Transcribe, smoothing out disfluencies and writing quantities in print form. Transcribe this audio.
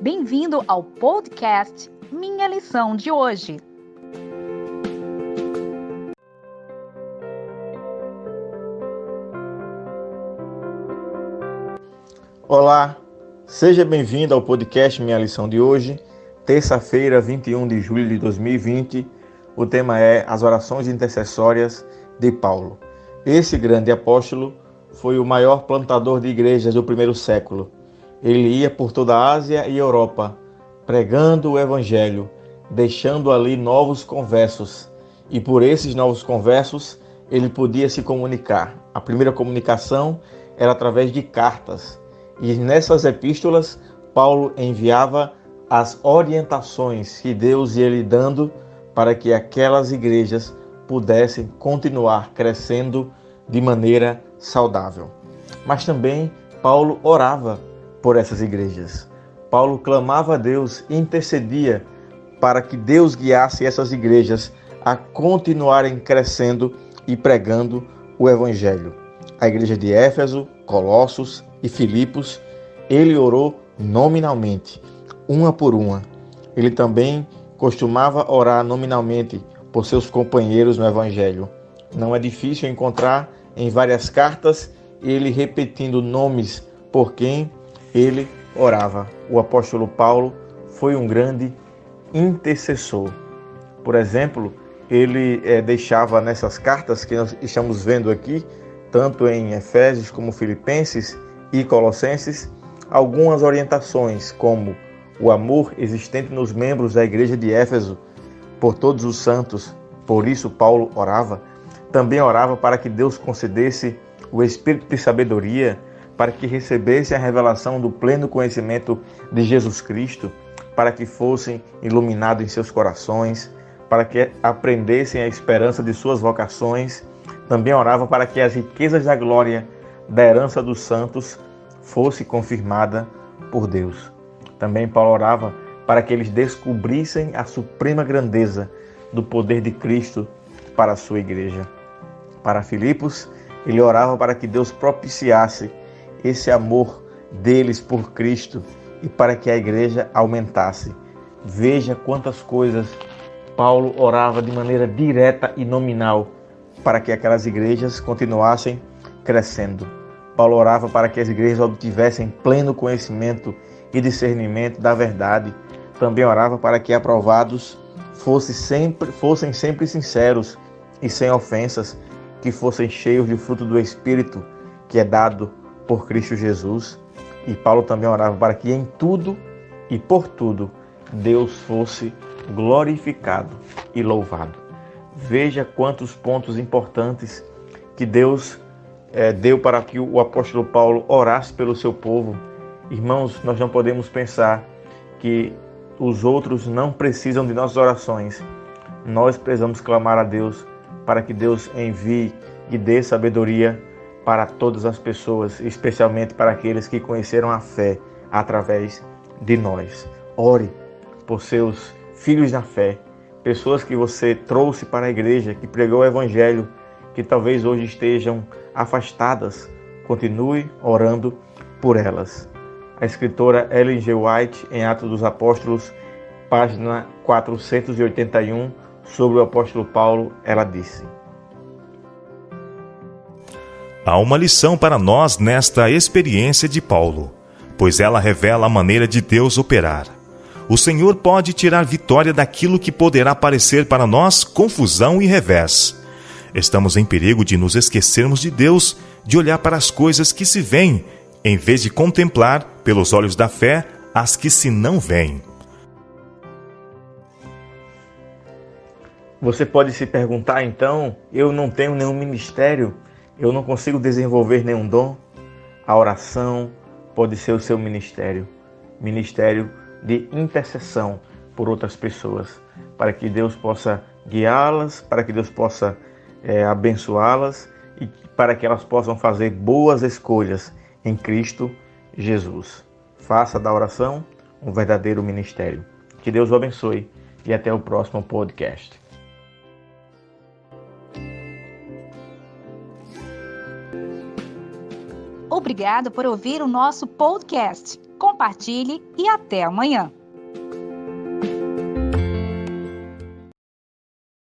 Bem-vindo ao podcast Minha Lição de Hoje. Olá, seja bem-vindo ao podcast Minha Lição de Hoje, terça-feira, 21 de julho de 2020. O tema é as orações intercessórias de Paulo. Esse grande apóstolo foi o maior plantador de igrejas do primeiro século. Ele ia por toda a Ásia e Europa, pregando o Evangelho, deixando ali novos conversos. E por esses novos conversos, ele podia se comunicar. A primeira comunicação era através de cartas. E nessas epístolas, Paulo enviava as orientações que Deus ia lhe dando para que aquelas igrejas pudessem continuar crescendo de maneira saudável. Mas também Paulo orava por essas igrejas. Paulo clamava a Deus e intercedia para que Deus guiasse essas igrejas a continuarem crescendo e pregando o Evangelho. A igreja de Éfeso, Colossos e Filipos, ele orou nominalmente, uma por uma. Ele também costumava orar nominalmente por seus companheiros no Evangelho. Não é difícil encontrar em várias cartas ele repetindo nomes por quem ele orava. O apóstolo Paulo foi um grande intercessor. Por exemplo, ele deixava nessas cartas que nós estamos vendo aqui, tanto em Efésios como Filipenses e Colossenses, algumas orientações, como o amor existente nos membros da igreja de Éfeso por todos os santos. Por isso Paulo orava. Também orava para que Deus concedesse o espírito de sabedoria, para que recebessem a revelação do pleno conhecimento de Jesus Cristo, para que fossem iluminados em seus corações, para que aprendessem a esperança de suas vocações. Também orava para que as riquezas da glória da herança dos santos fosse confirmada por Deus. Também Paulo orava para que eles descobrissem a suprema grandeza do poder de Cristo para a sua igreja. Para Filipos, ele orava para que Deus propiciasse esse amor deles por Cristo e para que a igreja aumentasse. Veja quantas coisas Paulo orava de maneira direta e nominal para que aquelas igrejas continuassem crescendo. Paulo orava para que as igrejas obtivessem pleno conhecimento e discernimento da verdade. Também orava para que aprovados fossem sempre sinceros e sem ofensas, que fossem cheios de fruto do Espírito, que é dado por Cristo Jesus. E Paulo também orava para que em tudo e por tudo Deus fosse glorificado e louvado. Veja quantos pontos importantes que Deus deu para que o apóstolo Paulo orasse pelo seu povo. Irmãos, nós não podemos pensar que os outros não precisam de nossas orações. Nós precisamos clamar a Deus para que Deus envie e dê sabedoria para todas as pessoas, especialmente para aqueles que conheceram a fé através de nós. Ore por seus filhos na fé, pessoas que você trouxe para a igreja, que pregou o Evangelho, que talvez hoje estejam afastadas. Continue orando por elas. A escritora Ellen G. White, em Atos dos Apóstolos, página 481, sobre o apóstolo Paulo, ela disse: há uma lição para nós nesta experiência de Paulo, pois ela revela a maneira de Deus operar. O Senhor pode tirar vitória daquilo que poderá parecer para nós confusão e revés. Estamos em perigo de nos esquecermos de Deus, de olhar para as coisas que se veem, em vez de contemplar, pelos olhos da fé, as que se não veem. Você pode se perguntar, então, eu não tenho nenhum ministério, eu não consigo desenvolver nenhum dom? A oração pode ser o seu ministério de intercessão por outras pessoas, para que Deus possa guiá-las, para que Deus possa abençoá-las e para que elas possam fazer boas escolhas em Cristo Jesus. Faça da oração um verdadeiro ministério. Que Deus o abençoe e até o próximo podcast. Obrigado por ouvir o nosso podcast. compartilhe e até amanhã.